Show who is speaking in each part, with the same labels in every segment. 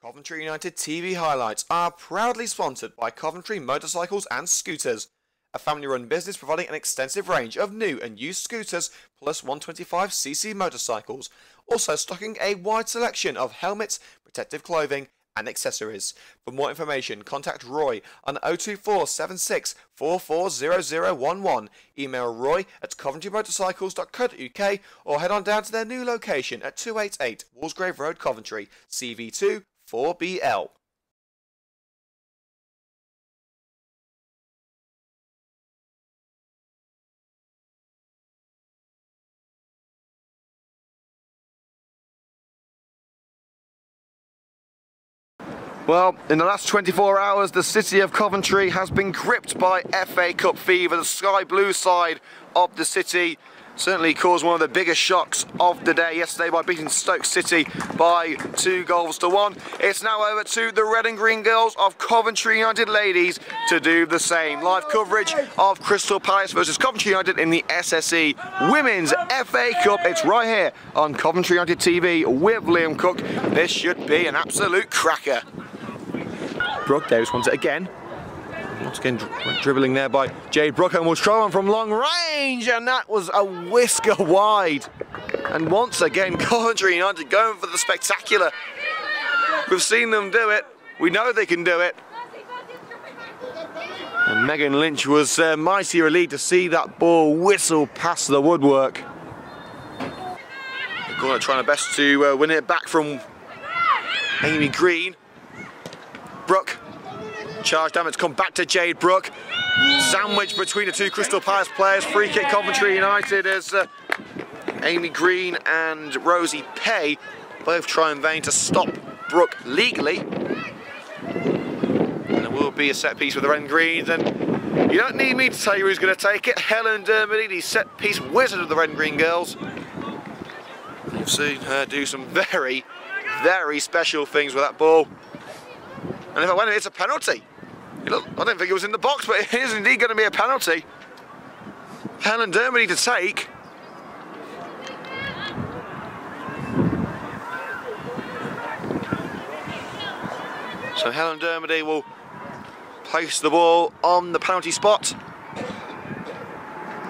Speaker 1: Coventry United TV highlights are proudly sponsored by Coventry Motorcycles and Scooters, a family-run business providing an extensive range of new and used scooters plus 125cc motorcycles, also stocking a wide selection of helmets, protective clothing and accessories. For more information, contact Roy on 024 76 440011, email roy@coventrymotorcycles.co.uk or head on down to their new location at 288 Walsgrave Road, Coventry, CV2 4BL. Well, in the last 24 hours, the city of Coventry has been gripped by FA Cup fever. The sky blue side of the city certainly caused one of the biggest shocks of the day yesterday by beating Stoke City by 2-1. It's now over to the red and green girls of Coventry United ladies to do the same. Live coverage of Crystal Palace versus Coventry United in the SSE Women's FA Cup. It's right here on Coventry United TV with Liam Cook. This should be an absolute cracker. Brooke Davis wants it again. Once again, dribbling there by Jade Brooke, and will throw on from long range, and that was a whisker wide. And once again, Coventry United going for the spectacular. We've seen them do it. We know they can do it. And Megan Lynch was mighty relieved to see that ball whistle past the woodwork. The corner trying her best to win it back from Amy Green. Brooke. Charge down, it's come back to Jade Brooke. Sandwich between the two Crystal Palace players. Free kick Coventry United as Amy Green and Rosie Pay both try in vain to stop Brooke legally. And there will be a set piece with the red and greens, and you don't need me to tell you who's going to take it. Helen Dermody, the set piece wizard of the red and green girls. You've seen her do some very, very special things with that ball. And if I win it, it's a penalty. Look, I don't think it was in the box, but it is indeed going to be a penalty. Helen Dermody to take. So Helen Dermody will place the ball on the penalty spot.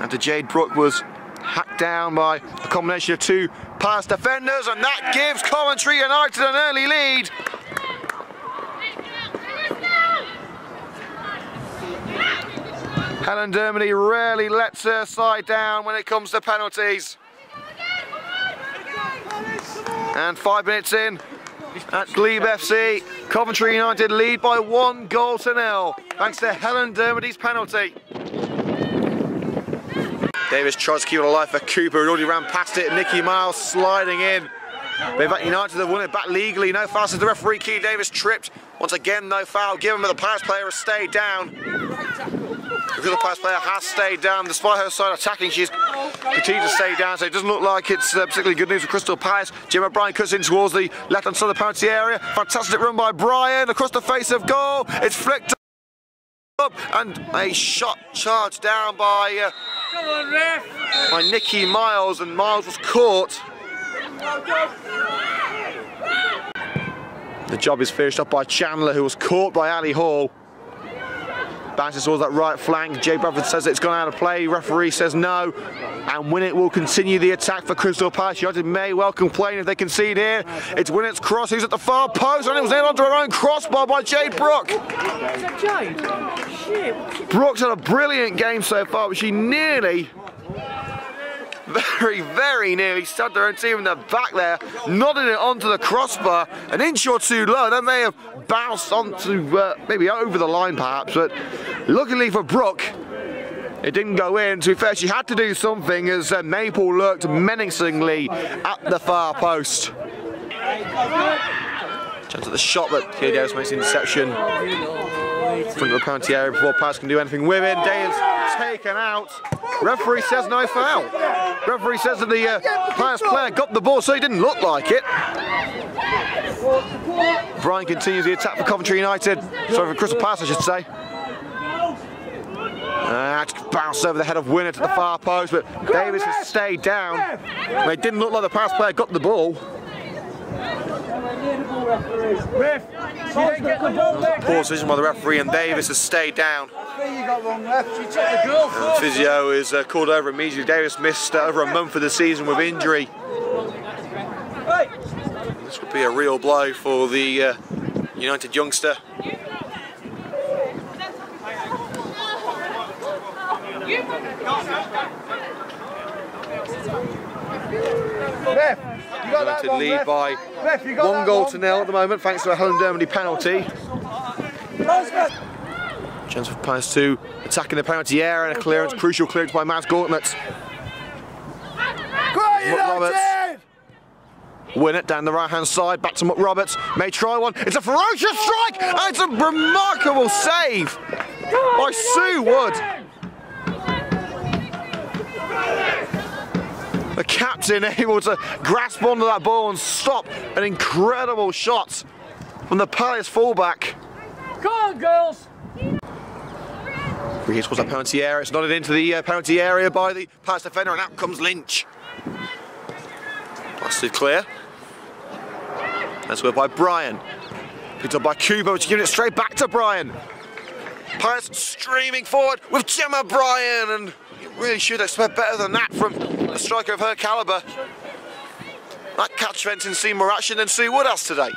Speaker 1: And Jade Brooke was hacked down by a combination of two Palace defenders, and that gives Coventry United an early lead. Helen Dermody rarely lets her side down when it comes to penalties. And 5 minutes in at Glebe FC, Coventry United lead by 1-0 thanks to Helen Dermody's penalty. Davis tries to keep it alive for Cooper, who already ran past it. Nikki Miles sliding in. But United have won it back legally. No foul since the referee. Key Davis tripped. Once again, no foul given, but the Palace player has stayed down. The Palace player has stayed down, despite her side attacking, she's continued to stay down, so it doesn't look like it's particularly good news for Crystal Palace. Jim O'Brien cuts in towards the left-hand side of the penalty area. Fantastic run by Brian across the face of goal. It's flicked up, and a shot charged down by Nikki Miles, and Miles was caught. The job is finished up by Chandler, who was caught by Ali Hall. Bounces towards that right flank. Jay Bradford says it's gone out of play. Referee says no. And Winnett will continue the attack for Crystal Palace. United may well complain if they concede here. It's Winnett's cross, who's at the far post, and it was nailed onto her own crossbar by Jade Brooke. Brooke's had a brilliant game so far, but she nearly, very, very nearly stabbed her own team in the back there, nodding it onto the crossbar, an inch or two low. That may have bounced onto maybe over the line perhaps, but luckily for Brooke, it didn't go in. To be fair, she had to do something as Maple lurked menacingly at the far post. Chance at the shot, but here Davis makes the interception. Front of the penalty area before Palace can do anything with it. Davis taken out. Referee says no foul. Referee says that the Palace player got the ball, so he didn't look like it. Brian continues the attack for Coventry United. Sorry, for Crystal Palace, I should say. Bounced over the head of Winnett at the far post, but Davis has stayed down. It didn't look like the Palace player got the ball. Poor decision by the referee, and Davis has stayed down. The physio is called over immediately. Davis missed over a month of the season with injury. This would be a real blow for the United youngster. United lead by 1-0 at the moment, thanks to a Helen Dermody penalty. Chance for Palace to attack in the penalty area, and a clearance, crucial clearance by Matt Gauntlet. Roberts win it down the right hand side, back to Muck Roberts, may try one, it's a ferocious strike, and it's a remarkable save by Sue Wood. The captain able to grasp onto that ball and stop an incredible shot from the Palace fullback.
Speaker 2: Come on, girls!
Speaker 1: Free hit towards that penalty area, it's nodded into the penalty area by the Palace defender, and out comes Lynch. Blasted clear. That's worked by Bryan. Picked up by Cooper, which gives it straight back to Bryan. Palace streaming forward with Gemma Bryan, and you really should expect better than that from a striker of her calibre. That catch fencing seen more action than Sue Wood has today.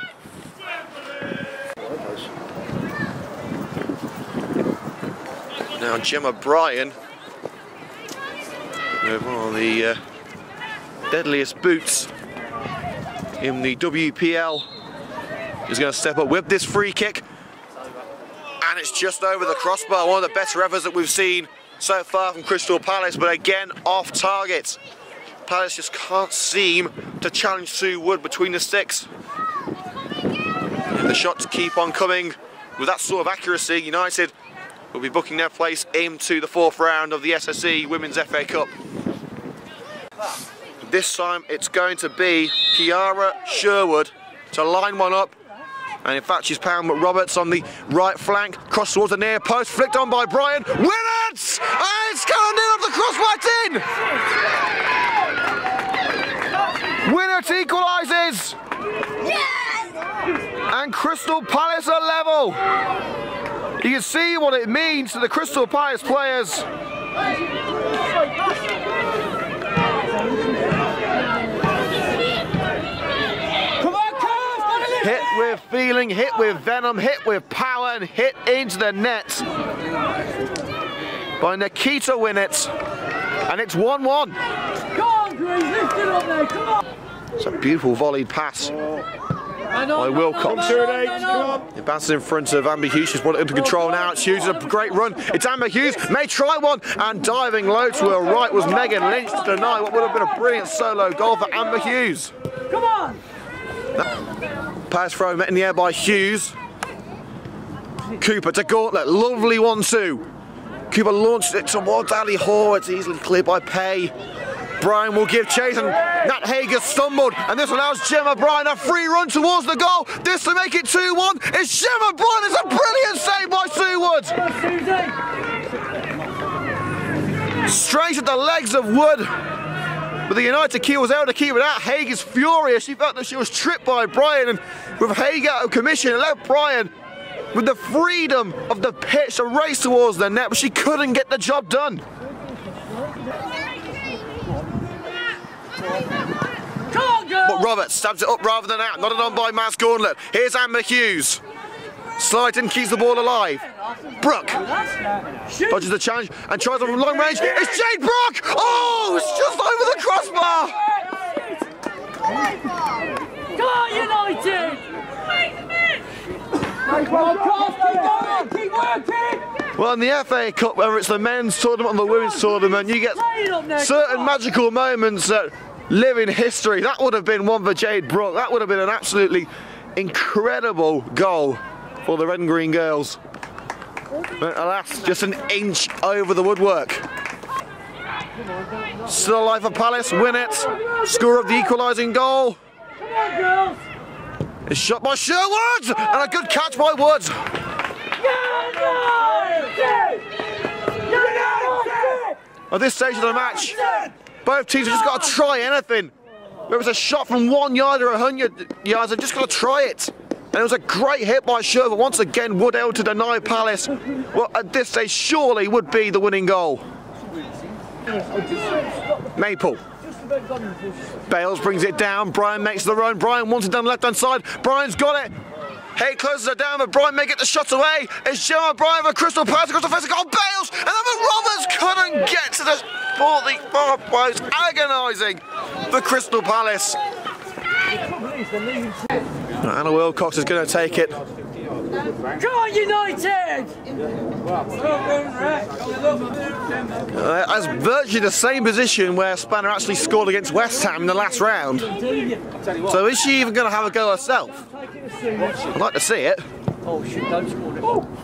Speaker 1: Now Gemma Bryan, with one of the deadliest boots in the WPL, is going to step up with this free kick, and it's just over the crossbar. One of the better efforts that we've seen so far from Crystal Palace, but again off target. Palace just can't seem to challenge Sue Wood between the sticks. And the shots keep on coming with that sort of accuracy. United will be booking their place into the 4th round of the SSE Women's FA Cup. This time it's going to be Kiara Sherwood to line one up, and in fact she's pound Roberts on the right flank, cross towards the near post, flicked on by Bryan, win it! And it's gone in off the cross right in! Winnett equalises! Yes! And Crystal Palace are level! You can see what it means to the Crystal Palace players. Hit with feeling, hit with venom, hit with power, and hit into the net by Nikita Winnett. And it's 1-1.
Speaker 2: Come on, Grace, lift it up there, come on.
Speaker 1: It's a beautiful volleyed pass by Wilcox. It bounces in front of Amber Hughes. She's brought it into control now. It's Hughes, a great run. It's Amber Hughes, may try one, and diving low to her right was Megan Lynch to deny what would have been a brilliant solo goal for Amber Hughes.
Speaker 2: Come on!
Speaker 1: Pass throw met in the air by Hughes. Cooper to Gauntlet, lovely 1-2. Cooper launched it towards Ali Hoare, it's easily cleared by Pay. Bryan will give chase, and Nat Hager stumbled, and this allows Gemma Bryan a free run towards the goal. This to make it 2-1. It's Gemma Bryan, it's a brilliant save by Sue Wood. Straight at the legs of Wood. But the United key was able to keep it out. Hager's furious. She felt that she was tripped by Bryan, and with Hager out of commission, it left Bryan with the freedom of the pitch to race towards the net, but she couldn't get the job done. But Roberts stabs it up rather than out, nodded on by Matt Gauntlet. Here's Amber Hughes. Slides in, keeps the ball alive. Brooke dodges the challenge and tries it from long range. It's Jade Brooke! Oh, it's just over the crossbar!
Speaker 2: Come on, United! Keep working!
Speaker 1: Well, in the FA Cup, whether it's the men's tournament or the women's tournament, you get certain magical moments that live in history. That would have been one for Jade Brooke. That would have been an absolutely incredible goal for the Red and Green girls. But alas, just an inch over the woodwork. Still alive for Palace, win it. Score of the equalising goal.
Speaker 2: Come on, girls!
Speaker 1: It's shot by Sherwood, and a good catch by Wood. At this stage of the match, both teams have just got to try anything. Whether it's a shot from 1 yard or 100 yards, they've just got to try it. And it was a great hit by Sherwood. Once again, Woodell to deny Palace what at this stage surely would be the winning goal. Maple. Bales brings it down. Brian makes the run. Brian wants it down the left-hand side. Brian's got it. Hay closes it down, but Brian may get the shot away. It's Gemma Brian for Crystal Palace across the face. Got Bales, and then Roberts couldn't get to the far post. Agonising for Crystal Palace. Anna Wilcox is going to take it.
Speaker 2: Come on, United!
Speaker 1: That's virtually the same position where Spanner actually scored against West Ham in the last round. So is she even going to have a go herself? I'd like to see it. Oh,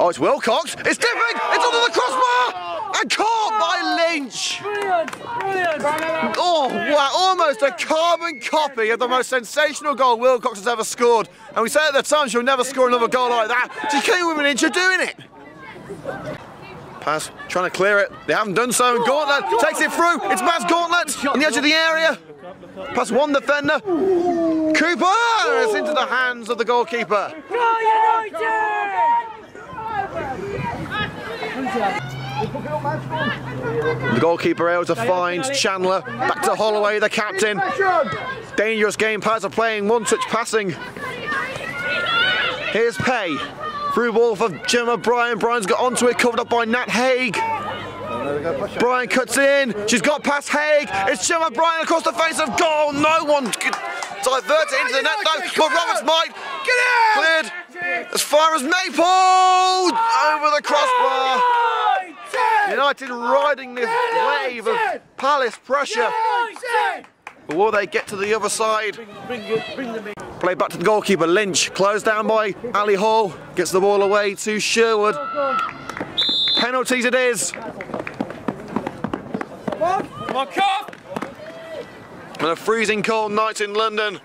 Speaker 1: it's Wilcox. It's dipping. It's under the crossbar. And caught by Lynch.
Speaker 2: Brilliant, brilliant.
Speaker 1: Oh, wow. Almost a carbon copy of the most sensational goal Wilcox has ever scored. And we said at the time she'll never score another goal like that. She came within an inch of doing it. Pass, trying to clear it. They haven't done so. And Gauntlet takes it through. It's Maz Gauntlet on the edge of the area. Past one defender. Cooper! It's into the hands of the goalkeeper.
Speaker 2: Go United!
Speaker 1: The goalkeeper able to find Chandler. Back to Holloway, the captain. Dangerous game. Palace are playing one-touch passing. Here's Pay. Through ball for Gemma Bryan. Bryan's got onto it, covered up by Nat Haig. Bryan cuts in. She's got past Haig. It's Gemma Bryan across the face of goal. No one could divert it into the net though. But Roberts might. Get in! Cleared as far as Maple. Over the crossbar. United riding this wave of Palace pressure. But will they get to the other side? Play back to the goalkeeper, Lynch. Closed down by Ali Hall. Gets the ball away to Sherwood. Penalties it is.
Speaker 2: Come on, Cup!
Speaker 1: And a freezing cold night in London,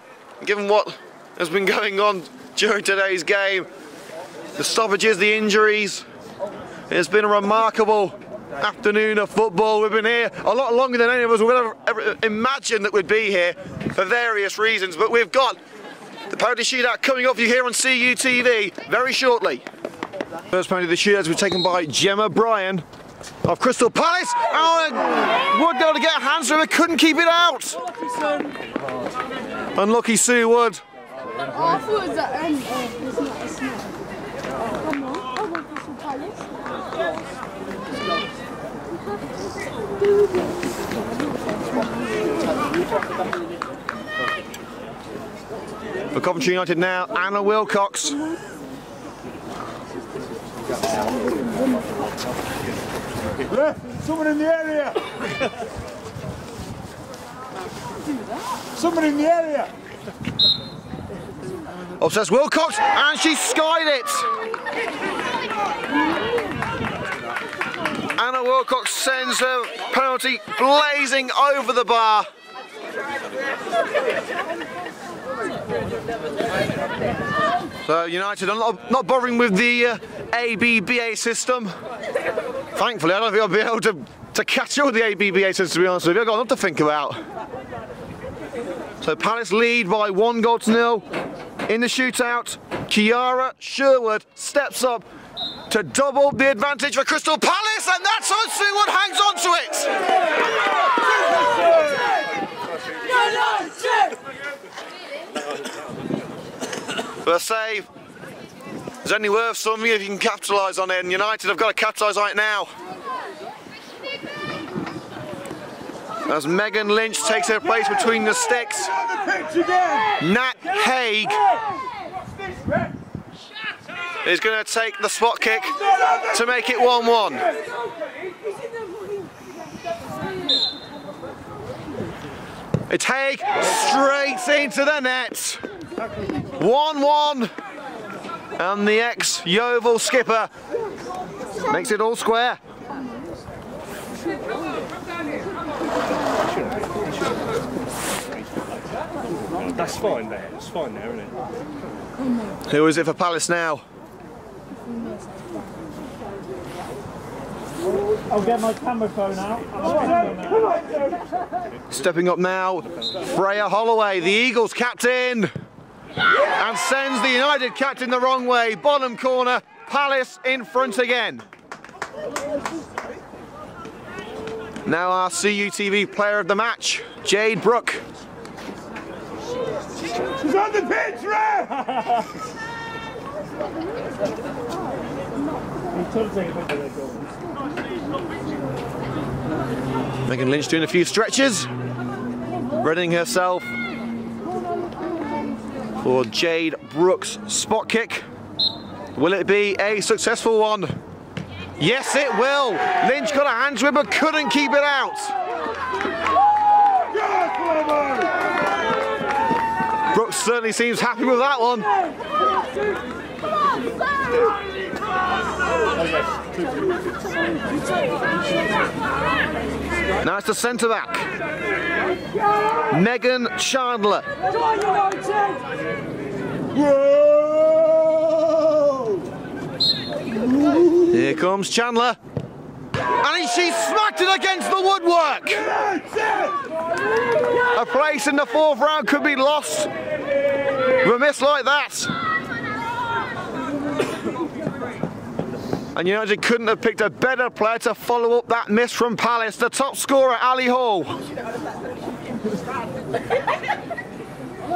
Speaker 1: given what has been going on during today's game. The stoppages, the injuries. It's been a remarkable afternoon of football. We've been here a lot longer than any of us would ever imagine that we'd be here for various reasons. But we've got the penalty shootout coming up for you here on CUTV very shortly. First penalty of the shootout was taken by Gemma Bryan of Crystal Palace. Oh, Wood able to get a hand through it, couldn't keep it out. Unlucky Sue Wood.
Speaker 3: Oh, I thought it was at end. It's not. Come on. I want Crystal Palace.
Speaker 1: For Coventry United now, Anna Wilcox.
Speaker 4: Someone in the area! Someone in the area!
Speaker 1: Up says Wilcox, and she skied it! Anna Wilcox sends her penalty blazing over the bar. So United are not bothering with the ABBA system. Thankfully, I don't think I'll be able to catch up with the ABBA system, to be honest with you. I've got enough to think about. So Palace lead by 1-0 in the shootout. Kiara Sherwood steps up to double the advantage for Crystal Palace, and that's how Sherwood hangs on to it. For a save, it's only worth something if you can capitalise on it, and United have got to capitalise on it now. As Megan Lynch takes her place between the sticks, Nat Haig is going to take the spot kick to make it 1-1. It's Haig straight into the net. 1-1. And the ex-Yeovil skipper makes it all square.
Speaker 4: That's fine there, it's fine there, isn't it?
Speaker 1: Who is it for Palace now?
Speaker 2: I'll get my camera phone out.
Speaker 1: Stepping up now, Freya Holloway, the Eagles captain, and sends the United captain the wrong way. Bottom corner, Palace in front again. Now our CUTV player of the match, Jade Brooke.
Speaker 4: She's on the pitch, Ray!
Speaker 1: Megan Lynch doing a few stretches, readying herself for Jade Brooks' spot kick. Will it be a successful one? Yes, it will. Lynch got a hand to it but couldn't keep it out. Brooks certainly seems happy with that one. Now it's the centre back, Megan Chandler. Here comes Chandler, and she smacked it against the woodwork. A place in the fourth round could be lost with a miss like that. And United couldn't have picked a better player to follow up that miss from Palace. The top scorer, Ali Hall.
Speaker 2: Hello,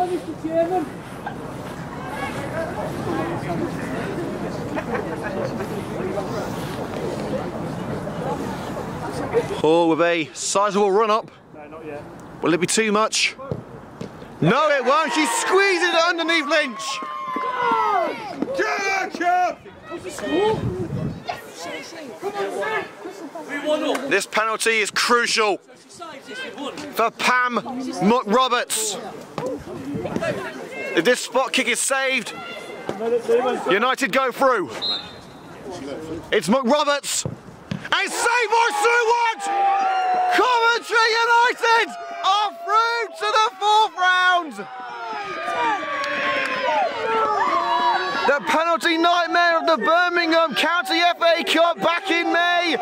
Speaker 2: Mr. Chairman.
Speaker 1: Hall with a sizable run-up.
Speaker 4: No, not yet.
Speaker 1: Will it be too much? No, it won't. She squeezes it underneath Lynch. This penalty is crucial for Pam McRoberts. If this spot kick is saved, United go through. It's McRoberts. And saved by Stewart! Coventry United are through to the fourth round. The penalty nightmare of the Birmingham County FA Cup back in May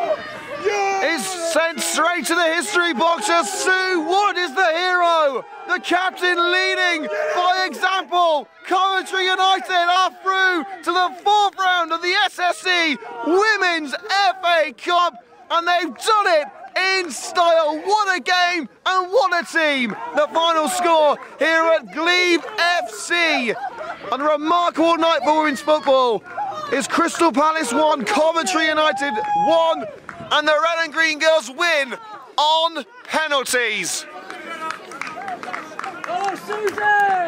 Speaker 1: is sent straight to the history box as Sue Wood is the hero. The captain leading by example. Coventry United are through to the fourth round of the SSE Women's FA Cup, and they've done it in style. What a game and what a team. The final score here at Glebe FC. And a remarkable night for women's football is Crystal Palace 1, Coventry United 1, and the red and green girls win on penalties.
Speaker 2: Oh, Susie!